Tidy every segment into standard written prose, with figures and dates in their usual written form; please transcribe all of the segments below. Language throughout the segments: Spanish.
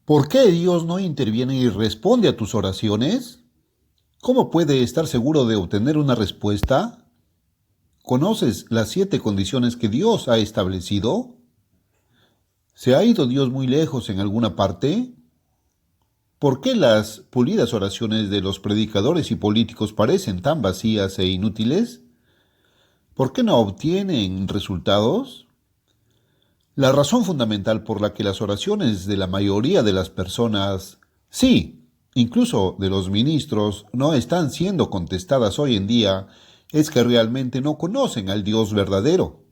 ¿Por qué Dios no interviene y responde a tus oraciones? ¿Cómo puede estar seguro de obtener una respuesta? ¿Conoces las 7 condiciones que Dios ha establecido? ¿Se ha ido Dios muy lejos en alguna parte? ¿Por qué las pulidas oraciones de los predicadores y políticos parecen tan vacías e inútiles? ¿Por qué no obtienen resultados? La razón fundamental por la que las oraciones de la mayoría de las personas, sí, incluso de los ministros, no están siendo contestadas hoy en día, es que realmente no conocen al Dios verdadero.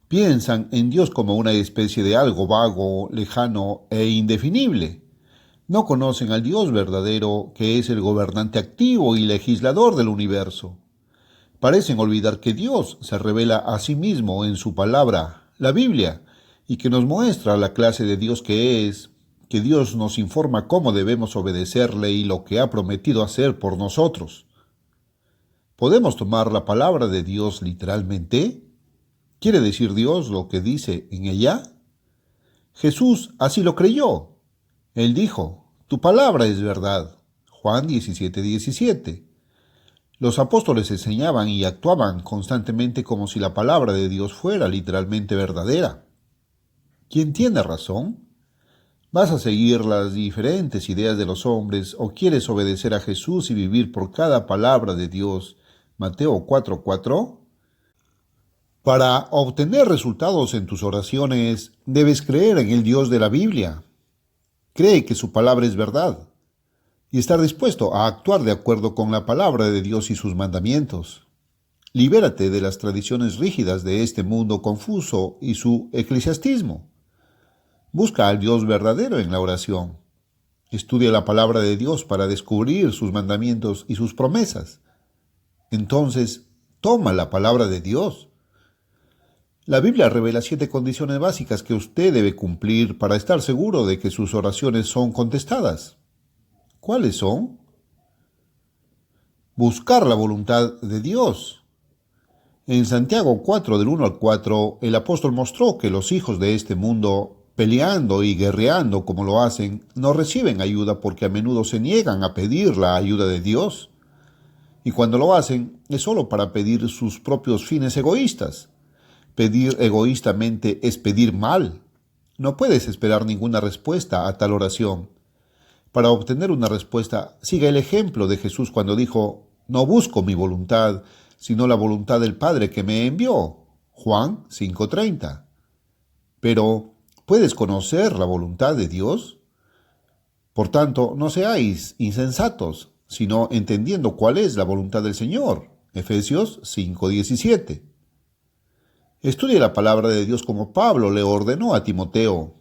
Piensan en Dios como una especie de algo vago, lejano e indefinible. No conocen al Dios verdadero, que es el gobernante activo y legislador del universo. Parecen olvidar que Dios se revela a sí mismo en su palabra, la Biblia, y que nos muestra la clase de Dios que es, que Dios nos informa cómo debemos obedecerle y lo que ha prometido hacer por nosotros. ¿Podemos tomar la palabra de Dios literalmente? ¿Quiere decir Dios lo que dice en ella? Jesús así lo creyó. Él dijo, tu palabra es verdad. Juan 17:17. Los apóstoles enseñaban y actuaban constantemente como si la palabra de Dios fuera literalmente verdadera. ¿Quién tiene razón? ¿Vas a seguir las diferentes ideas de los hombres o quieres obedecer a Jesús y vivir por cada palabra de Dios? Mateo 4:4. Para obtener resultados en tus oraciones, debes creer en el Dios de la Biblia. Cree que su palabra es verdad y estar dispuesto a actuar de acuerdo con la palabra de Dios y sus mandamientos. Libérate de las tradiciones rígidas de este mundo confuso y su eclesiastismo. Busca al Dios verdadero en la oración. Estudia la palabra de Dios para descubrir sus mandamientos y sus promesas. Entonces, toma la palabra de Dios. La Biblia revela 7 condiciones básicas que usted debe cumplir para estar seguro de que sus oraciones son contestadas. ¿Cuáles son? Buscar la voluntad de Dios. En Santiago 4, del 1 al 4, el apóstol mostró que los hijos de este mundo, peleando y guerreando como lo hacen, no reciben ayuda porque a menudo se niegan a pedir la ayuda de Dios. Y cuando lo hacen, es solo para pedir sus propios fines egoístas. Pedir egoístamente es pedir mal. No puedes esperar ninguna respuesta a tal oración. Para obtener una respuesta, siga el ejemplo de Jesús cuando dijo, no busco mi voluntad, sino la voluntad del Padre que me envió. Juan 5:30. Pero, ¿puedes conocer la voluntad de Dios? Por tanto, no seáis insensatos, sino entendiendo cuál es la voluntad del Señor. Efesios 5:17. Estudie la palabra de Dios como Pablo le ordenó a Timoteo.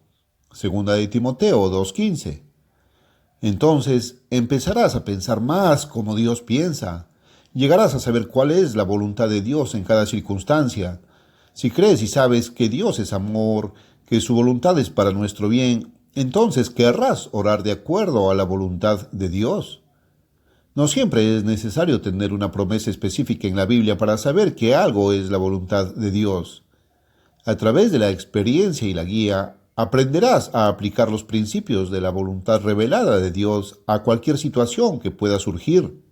Segunda de Timoteo 2:15. Entonces empezarás a pensar más como Dios piensa. Llegarás a saber cuál es la voluntad de Dios en cada circunstancia. Si crees y sabes que Dios es amor, que su voluntad es para nuestro bien, entonces querrás orar de acuerdo a la voluntad de Dios. No siempre es necesario tener una promesa específica en la Biblia para saber que algo es la voluntad de Dios. A través de la experiencia y la guía, aprenderás a aplicar los principios de la voluntad revelada de Dios a cualquier situación que pueda surgir.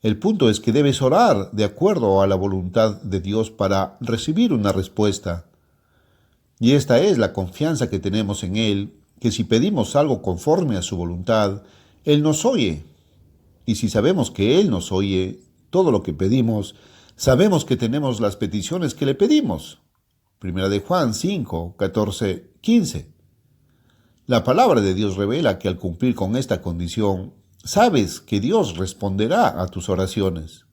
El punto es que debes orar de acuerdo a la voluntad de Dios para recibir una respuesta. Y esta es la confianza que tenemos en Él, que si pedimos algo conforme a su voluntad, Él nos oye. Y si sabemos que Él nos oye todo lo que pedimos, sabemos que tenemos las peticiones que le pedimos. Primera de Juan 5, 14, 15. La palabra de Dios revela que al cumplir con esta condición, sabes que Dios responderá a tus oraciones.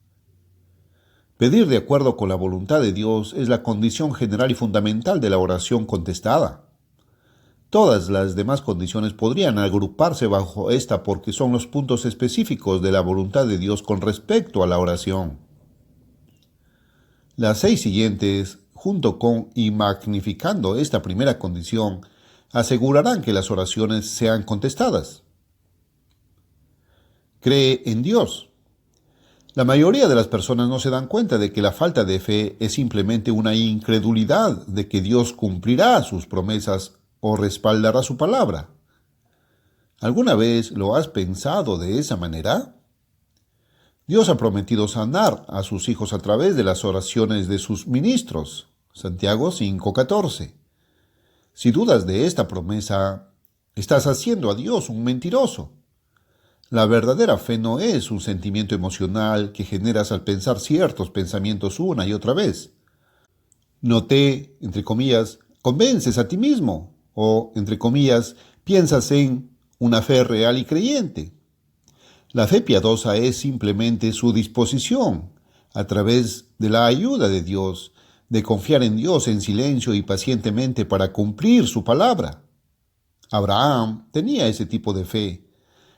Pedir de acuerdo con la voluntad de Dios es la condición general y fundamental de la oración contestada. Todas las demás condiciones podrían agruparse bajo esta porque son los puntos específicos de la voluntad de Dios con respecto a la oración. Las 6 siguientes, junto con y magnificando esta primera condición, asegurarán que las oraciones sean contestadas. Cree en Dios. La mayoría de las personas no se dan cuenta de que la falta de fe es simplemente una incredulidad de que Dios cumplirá sus promesas o respaldará su palabra. ¿Alguna vez lo has pensado de esa manera? Dios ha prometido sanar a sus hijos a través de las oraciones de sus ministros. Santiago 5:14. Si dudas de esta promesa, estás haciendo a Dios un mentiroso. La verdadera fe no es un sentimiento emocional que generas al pensar ciertos pensamientos una y otra vez. No te, entre comillas, convences a ti mismo o, entre comillas, piensas en una fe real y creyente. La fe piadosa es simplemente su disposición, a través de la ayuda de Dios, de confiar en Dios en silencio y pacientemente para cumplir su palabra. Abraham tenía ese tipo de fe.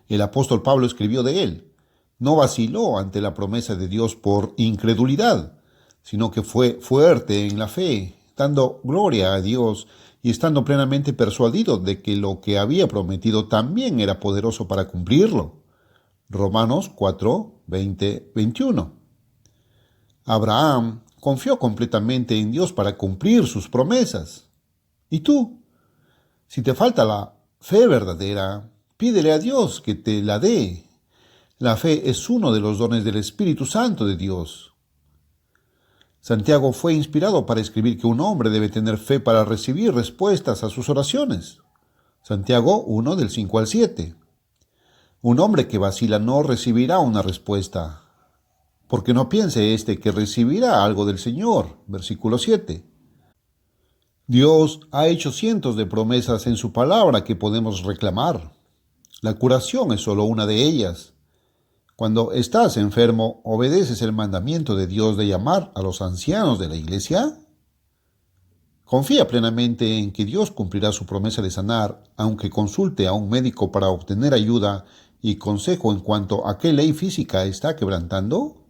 El apóstol Pablo escribió de él. No vaciló ante la promesa de Dios por incredulidad, sino que fue fuerte en la fe, dando gloria a Dios y estando plenamente persuadido de que lo que había prometido también era poderoso para cumplirlo. Romanos 4, 20, 21. Abraham confió completamente en Dios para cumplir sus promesas. ¿Y tú? Si te falta la fe verdadera, pídele a Dios que te la dé. La fe es uno de los dones del Espíritu Santo de Dios. Santiago fue inspirado para escribir que un hombre debe tener fe para recibir respuestas a sus oraciones. Santiago 1 del 5 al 7. Un hombre que vacila no recibirá una respuesta, porque no piense éste que recibirá algo del Señor. Versículo 7. Dios ha hecho cientos de promesas en su palabra que podemos reclamar. La curación es solo una de ellas. Cuando estás enfermo, ¿obedeces el mandamiento de Dios de llamar a los ancianos de la iglesia? Confía plenamente en que Dios cumplirá su promesa de sanar, aunque consulte a un médico para obtener ayuda y consejo en cuanto a qué ley física está quebrantando.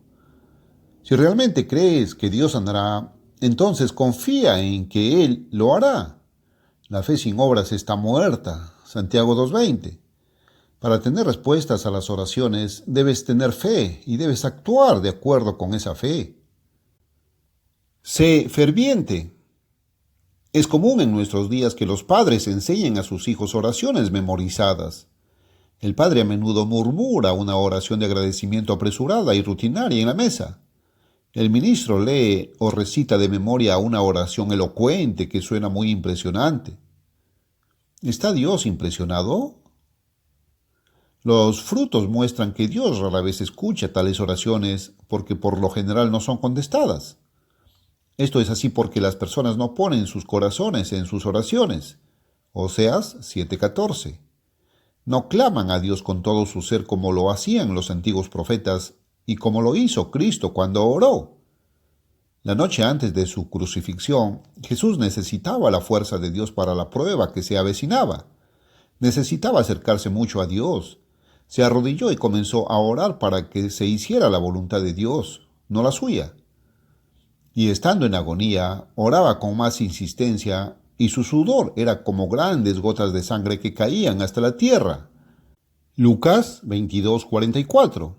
Si realmente crees que Dios sanará, entonces confía en que Él lo hará. La fe sin obras está muerta. Santiago 2:20. Para tener respuestas a las oraciones, debes tener fe y debes actuar de acuerdo con esa fe. Sé ferviente. Es común en nuestros días que los padres enseñen a sus hijos oraciones memorizadas. El padre a menudo murmura una oración de agradecimiento apresurada y rutinaria en la mesa. El ministro lee o recita de memoria una oración elocuente que suena muy impresionante. ¿Está Dios impresionado? Los frutos muestran que Dios rara vez escucha tales oraciones porque por lo general no son contestadas. Esto es así porque las personas no ponen sus corazones en sus oraciones. Oseas 7:14. No claman a Dios con todo su ser como lo hacían los antiguos profetas y como lo hizo Cristo cuando oró. La noche antes de su crucifixión, Jesús necesitaba la fuerza de Dios para la prueba que se avecinaba. Necesitaba acercarse mucho a Dios. Se arrodilló y comenzó a orar para que se hiciera la voluntad de Dios, no la suya. Y estando en agonía, oraba con más insistencia y su sudor era como grandes gotas de sangre que caían hasta la tierra. Lucas 22:44.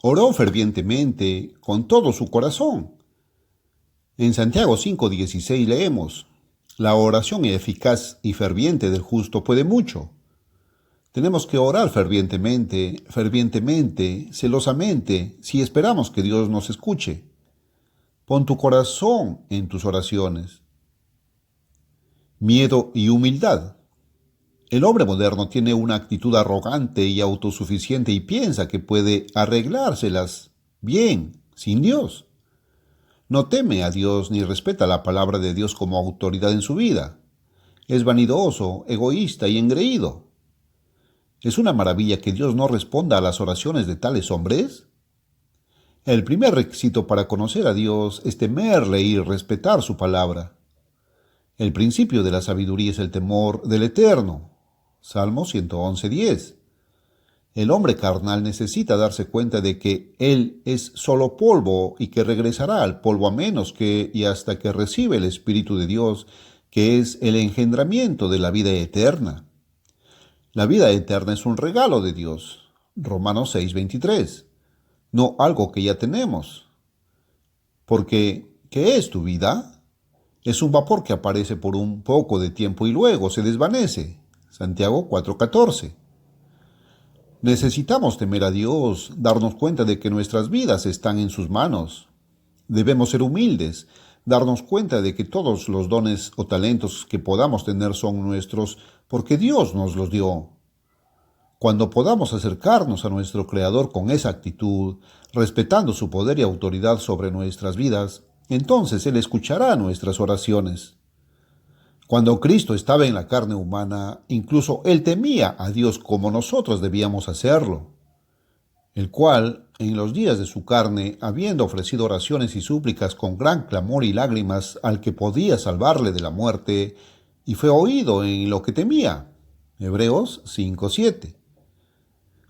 Oró fervientemente con todo su corazón. En Santiago 5:16 leemos: la oración eficaz y ferviente del justo puede mucho. Tenemos que orar fervientemente, celosamente, si esperamos que Dios nos escuche. Pon tu corazón en tus oraciones. Miedo y humildad. El hombre moderno tiene una actitud arrogante y autosuficiente y piensa que puede arreglárselas bien sin Dios. No teme a Dios ni respeta la palabra de Dios como autoridad en su vida. Es vanidoso, egoísta y engreído. ¿Es una maravilla que Dios no responda a las oraciones de tales hombres? El primer requisito para conocer a Dios es temerle y respetar su palabra. El principio de la sabiduría es el temor del Eterno. Salmo 111:10. El hombre carnal necesita darse cuenta de que él es solo polvo y que regresará al polvo a menos que y hasta que reciba el Espíritu de Dios, que es el engendramiento de la vida eterna. La vida eterna es un regalo de Dios. Romanos 6:23. No algo que ya tenemos. Porque, ¿qué es tu vida? Es un vapor que aparece por un poco de tiempo y luego se desvanece. Santiago 4:14. Necesitamos temer a Dios, darnos cuenta de que nuestras vidas están en sus manos. Debemos ser humildes, darnos cuenta de que todos los dones o talentos que podamos tener son nuestros porque Dios nos los dio. Cuando podamos acercarnos a nuestro Creador con esa actitud, respetando su poder y autoridad sobre nuestras vidas, entonces Él escuchará nuestras oraciones. Cuando Cristo estaba en la carne humana, incluso Él temía a Dios como nosotros debíamos hacerlo, el cual, en los días de su carne, habiendo ofrecido oraciones y súplicas con gran clamor y lágrimas al que podía salvarle de la muerte, y fue oído en lo que temía. Hebreos 5:7.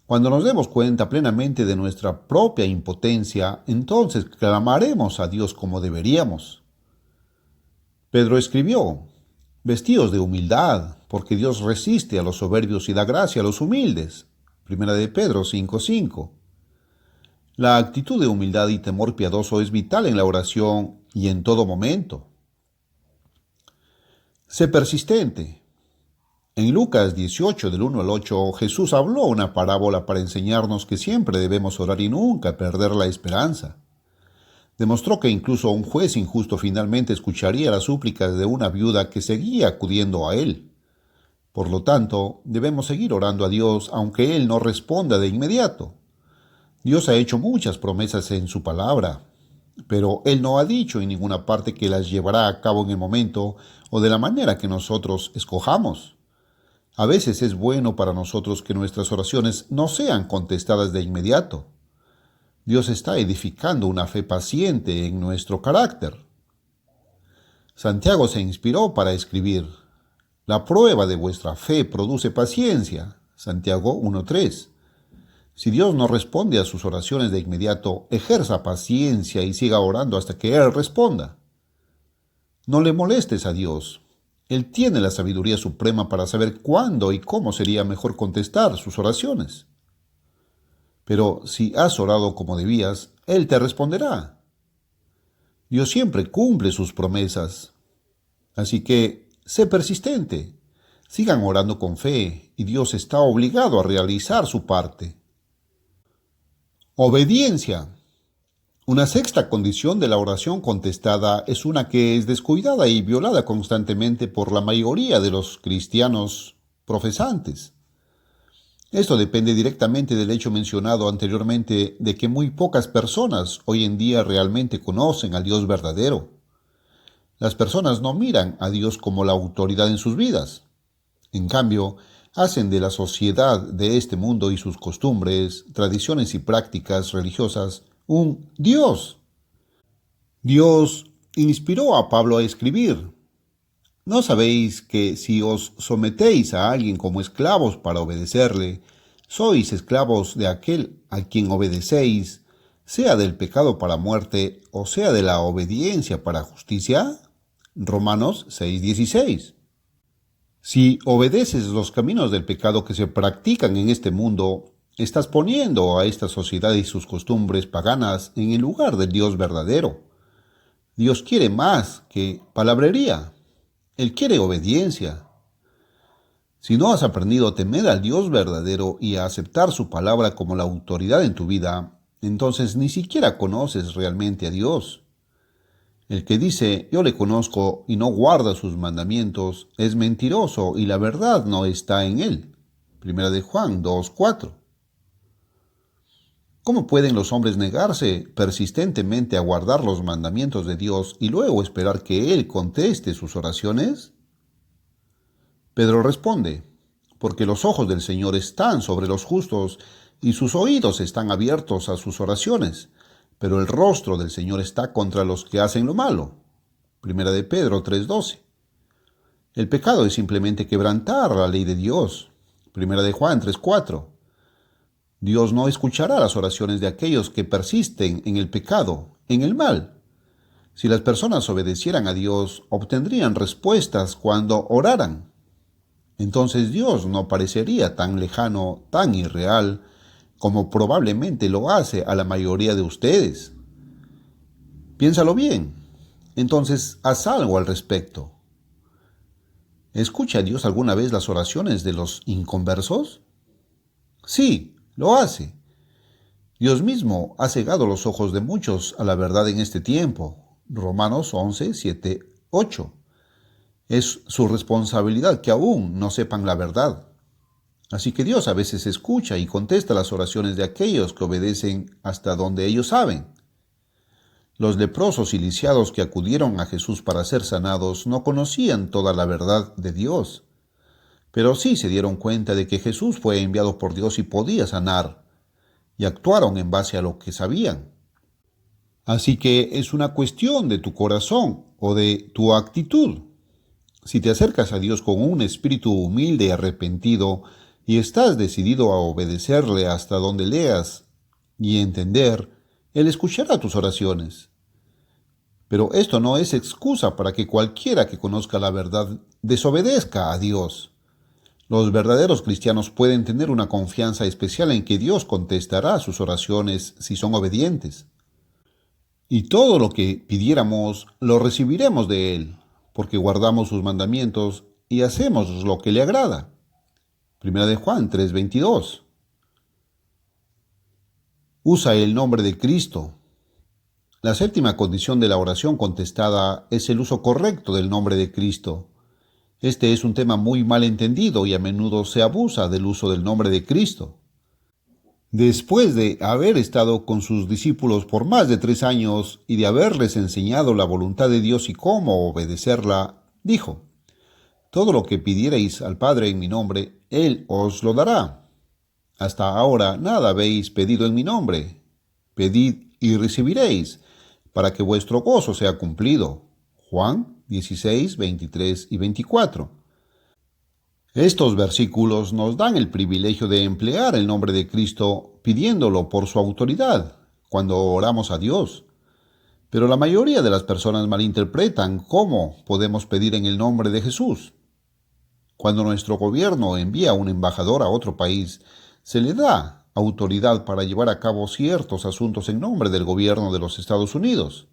Cuando nos demos cuenta plenamente de nuestra propia impotencia, entonces clamaremos a Dios como deberíamos. Pedro escribió: Vestíos de humildad, porque Dios resiste a los soberbios y da gracia a los humildes. Primera de Pedro 5:5. La actitud de humildad y temor piadoso es vital en la oración y en todo momento. Sé persistente. En Lucas 18, del 1 al 8, Jesús habló una parábola para enseñarnos que siempre debemos orar y nunca perder la esperanza. Demostró que incluso un juez injusto finalmente escucharía las súplicas de una viuda que seguía acudiendo a él. Por lo tanto, debemos seguir orando a Dios aunque Él no responda de inmediato. Dios ha hecho muchas promesas en su palabra, pero Él no ha dicho en ninguna parte que las llevará a cabo en el momento o de la manera que nosotros escojamos. A veces es bueno para nosotros que nuestras oraciones no sean contestadas de inmediato. Dios está edificando una fe paciente en nuestro carácter. Santiago se inspiró para escribir: La prueba de vuestra fe produce paciencia. Santiago 1:3. Si Dios no responde a sus oraciones de inmediato, ejerza paciencia y siga orando hasta que Él responda. No le molestes a Dios. Él tiene la sabiduría suprema para saber cuándo y cómo sería mejor contestar sus oraciones. Pero si has orado como debías, Él te responderá. Dios siempre cumple sus promesas. Así que sé persistente. Sigan orando con fe y Dios está obligado a realizar su parte. Obediencia. Una sexta condición de la oración contestada es una que es descuidada y violada constantemente por la mayoría de los cristianos profesantes. Esto depende directamente del hecho mencionado anteriormente de que muy pocas personas hoy en día realmente conocen al Dios verdadero. Las personas no miran a Dios como la autoridad en sus vidas. En cambio, hacen de la sociedad de este mundo y sus costumbres, tradiciones y prácticas religiosas un Dios. Dios inspiró a Pablo a escribir: ¿No sabéis que si os sometéis a alguien como esclavos para obedecerle, sois esclavos de aquel a quien obedecéis, sea del pecado para muerte o sea de la obediencia para justicia? Romanos 6:16. Si obedeces los caminos del pecado que se practican en este mundo, estás poniendo a esta sociedad y sus costumbres paganas en el lugar del Dios verdadero. Dios quiere más que palabrería. Él quiere obediencia. Si no has aprendido a temer al Dios verdadero y a aceptar su palabra como la autoridad en tu vida, entonces ni siquiera conoces realmente a Dios. El que dice yo le conozco y no guarda sus mandamientos es mentiroso y la verdad no está en él. Primera de Juan 2:4. ¿Cómo pueden los hombres negarse persistentemente a guardar los mandamientos de Dios y luego esperar que Él conteste sus oraciones? Pedro responde: porque los ojos del Señor están sobre los justos y sus oídos están abiertos a sus oraciones, pero el rostro del Señor está contra los que hacen lo malo. Primera de Pedro 3:12. El pecado es simplemente quebrantar la ley de Dios. Primera de Juan 3:4. Dios no escuchará las oraciones de aquellos que persisten en el pecado, en el mal. Si las personas obedecieran a Dios, obtendrían respuestas cuando oraran. Entonces Dios no parecería tan lejano, tan irreal, como probablemente lo hace a la mayoría de ustedes. Piénsalo bien. Entonces haz algo al respecto. ¿Escucha Dios alguna vez las oraciones de los inconversos? Sí, lo hace. Dios mismo ha cegado los ojos de muchos a la verdad en este tiempo. Romanos 11, 7, 8. Es su responsabilidad que aún no sepan la verdad. Así que Dios a veces escucha y contesta las oraciones de aquellos que obedecen hasta donde ellos saben. Los leprosos y lisiados que acudieron a Jesús para ser sanados no conocían toda la verdad de Dios, pero sí se dieron cuenta de que Jesús fue enviado por Dios y podía sanar, y actuaron en base a lo que sabían. Así que es una cuestión de tu corazón o de tu actitud. Si te acercas a Dios con un espíritu humilde y arrepentido y estás decidido a obedecerle hasta donde leas y entender, Él escuchará tus oraciones. Pero esto no es excusa para que cualquiera que conozca la verdad desobedezca a Dios. Los verdaderos cristianos pueden tener una confianza especial en que Dios contestará sus oraciones si son obedientes. Y todo lo que pidiéramos lo recibiremos de Él, porque guardamos sus mandamientos y hacemos lo que le agrada. Primera de Juan 3:22. Usa el nombre de Cristo. La séptima condición de la oración contestada es el uso correcto del nombre de Cristo. Este es un tema muy mal entendido y a menudo se abusa del uso del nombre de Cristo. Después de haber estado con sus discípulos por más de 3 años y de haberles enseñado la voluntad de Dios y cómo obedecerla, dijo: todo lo que pidierais al Padre en mi nombre, Él os lo dará. Hasta ahora nada habéis pedido en mi nombre. Pedid y recibiréis, para que vuestro gozo sea cumplido. Juan 16, 23 y 24. Estos versículos nos dan el privilegio de emplear el nombre de Cristo pidiéndolo por su autoridad cuando oramos a Dios. Pero la mayoría de las personas malinterpretan cómo podemos pedir en el nombre de Jesús. Cuando nuestro gobierno envía un embajador a otro país, se le da autoridad para llevar a cabo ciertos asuntos en nombre del gobierno de los Estados Unidos.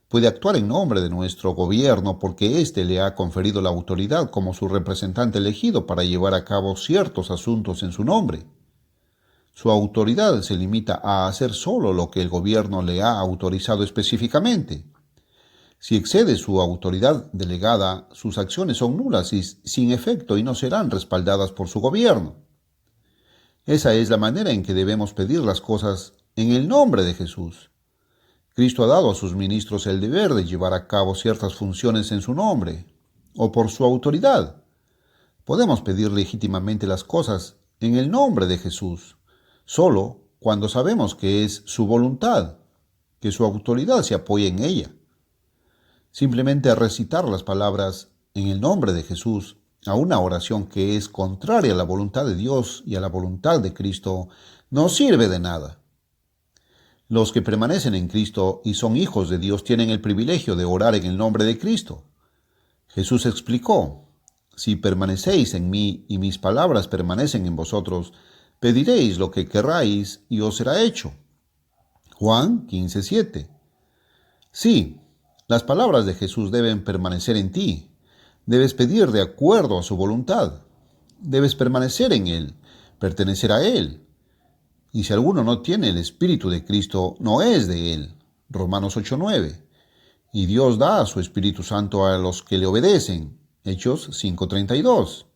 Puede actuar en nombre de nuestro gobierno porque éste le ha conferido la autoridad como su representante elegido para llevar a cabo ciertos asuntos en su nombre. Su autoridad se limita a hacer solo lo que el gobierno le ha autorizado específicamente. Si excede su autoridad delegada, sus acciones son nulas y sin efecto y no serán respaldadas por su gobierno. Esa es la manera en que debemos pedir las cosas en el nombre de Jesús. Cristo ha dado a sus ministros el deber de llevar a cabo ciertas funciones en su nombre o por su autoridad. Podemos pedir legítimamente las cosas en el nombre de Jesús, solo cuando sabemos que es su voluntad, que su autoridad se apoya en ella. Simplemente recitar las palabras en el nombre de Jesús a una oración que es contraria a la voluntad de Dios y a la voluntad de Cristo no sirve de nada. Los que permanecen en Cristo y son hijos de Dios tienen el privilegio de orar en el nombre de Cristo. Jesús explicó: si permanecéis en mí y mis palabras permanecen en vosotros, pediréis lo que querráis y os será hecho. Juan 15:7. Sí, las palabras de Jesús deben permanecer en ti. Debes pedir de acuerdo a su voluntad. Debes permanecer en Él, pertenecer a Él. Y si alguno no tiene el Espíritu de Cristo, no es de Él. Romanos 8:9. Y Dios da su Espíritu Santo a los que le obedecen. Hechos 5:32.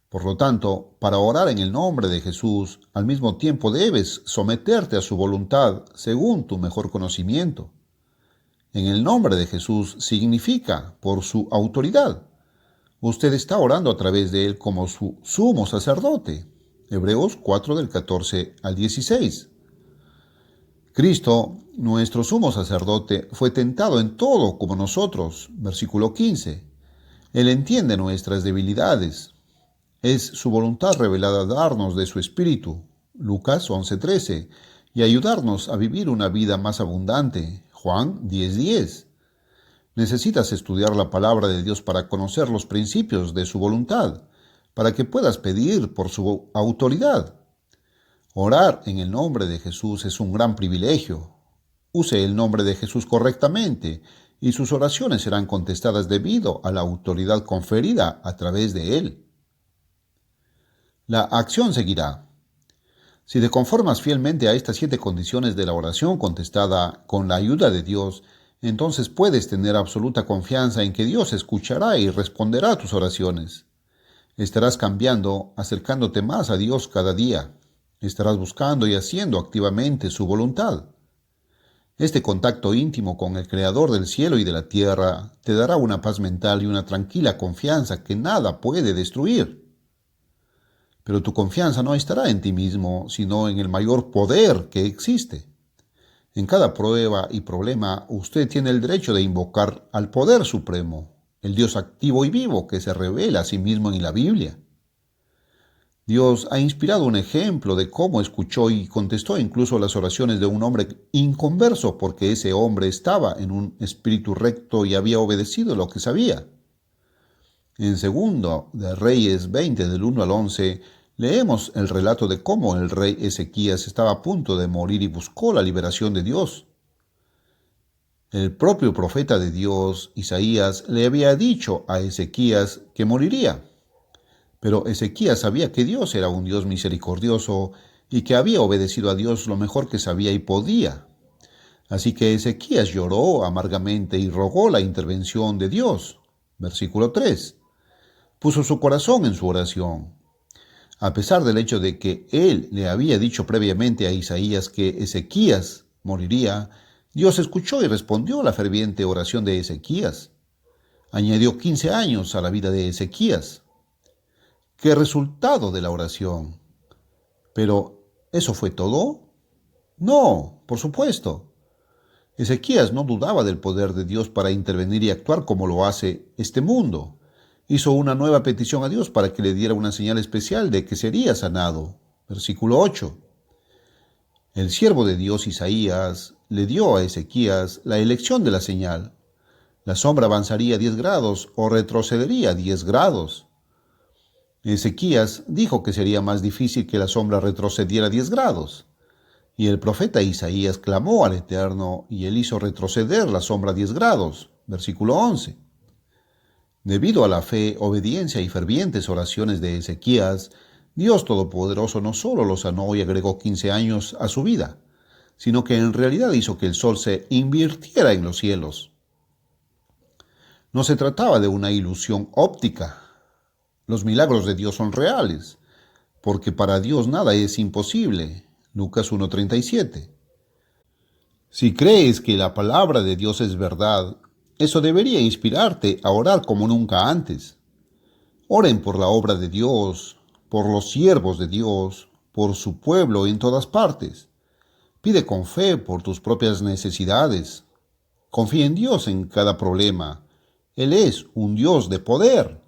Por lo tanto, para orar en el nombre de Jesús, al mismo tiempo debes someterte a su voluntad según tu mejor conocimiento. En el nombre de Jesús significa por su autoridad. Usted está orando a través de Él como su sumo sacerdote. Hebreos 4 del 14 al 16. Cristo, nuestro sumo sacerdote, fue tentado en todo como nosotros. Versículo 15. Él entiende nuestras debilidades. Es su voluntad revelada darnos de su Espíritu. Lucas 11:13. Y ayudarnos a vivir una vida más abundante. Juan 10:10. Necesitas estudiar la palabra de Dios para conocer los principios de su voluntad, para que puedas pedir por su autoridad. Orar en el nombre de Jesús es un gran privilegio. Use el nombre de Jesús correctamente y sus oraciones serán contestadas debido a la autoridad conferida a través de Él. La acción seguirá. Si te conformas fielmente a estas 7 condiciones de la oración contestada con la ayuda de Dios, entonces puedes tener absoluta confianza en que Dios escuchará y responderá a tus oraciones. Estarás cambiando, acercándote más a Dios cada día. Estarás buscando y haciendo activamente su voluntad. Este contacto íntimo con el Creador del cielo y de la tierra te dará una paz mental y una tranquila confianza que nada puede destruir. Pero tu confianza no estará en ti mismo, sino en el mayor poder que existe. En cada prueba y problema, usted tiene el derecho de invocar al poder supremo, el Dios activo y vivo que se revela a sí mismo en la Biblia. Dios ha inspirado un ejemplo de cómo escuchó y contestó incluso las oraciones de un hombre inconverso, porque ese hombre estaba en un espíritu recto y había obedecido lo que sabía. En segundo de Reyes 20, del 1 al 11, leemos el relato de cómo el rey Ezequías estaba a punto de morir y buscó la liberación de Dios. El propio profeta de Dios, Isaías, le había dicho a Ezequías que moriría. Pero Ezequías sabía que Dios era un Dios misericordioso y que había obedecido a Dios lo mejor que sabía y podía. Así que Ezequías lloró amargamente y rogó la intervención de Dios. Versículo 3. Puso su corazón en su oración. A pesar del hecho de que él le había dicho previamente a Isaías que Ezequías moriría, Dios escuchó y respondió a la ferviente oración de Ezequías. Añadió 15 años a la vida de Ezequías. ¿Qué resultado de la oración? Pero, ¿eso fue todo? No, por supuesto. Ezequías no dudaba del poder de Dios para intervenir y actuar como lo hace este mundo. Hizo una nueva petición a Dios para que le diera una señal especial de que sería sanado. Versículo 8. El siervo de Dios Isaías le dio a Ezequías la elección de la señal. La sombra avanzaría 10 grados o retrocedería 10 grados. Ezequías dijo que sería más difícil que la sombra retrocediera 10 grados. Y el profeta Isaías clamó al Eterno y él hizo retroceder la sombra 10 grados. Versículo 11. Debido a la fe, obediencia y fervientes oraciones de Ezequías, Dios Todopoderoso no solo lo sanó y agregó 15 años a su vida, sino que en realidad hizo que el sol se invirtiera en los cielos. No se trataba de una ilusión óptica. Los milagros de Dios son reales, porque para Dios nada es imposible. Lucas 1:37. Si crees que la palabra de Dios es verdad, eso debería inspirarte a orar como nunca antes. Oren por la obra de Dios, por los siervos de Dios, por su pueblo en todas partes. Pide con fe por tus propias necesidades. Confía en Dios en cada problema. Él es un Dios de poder.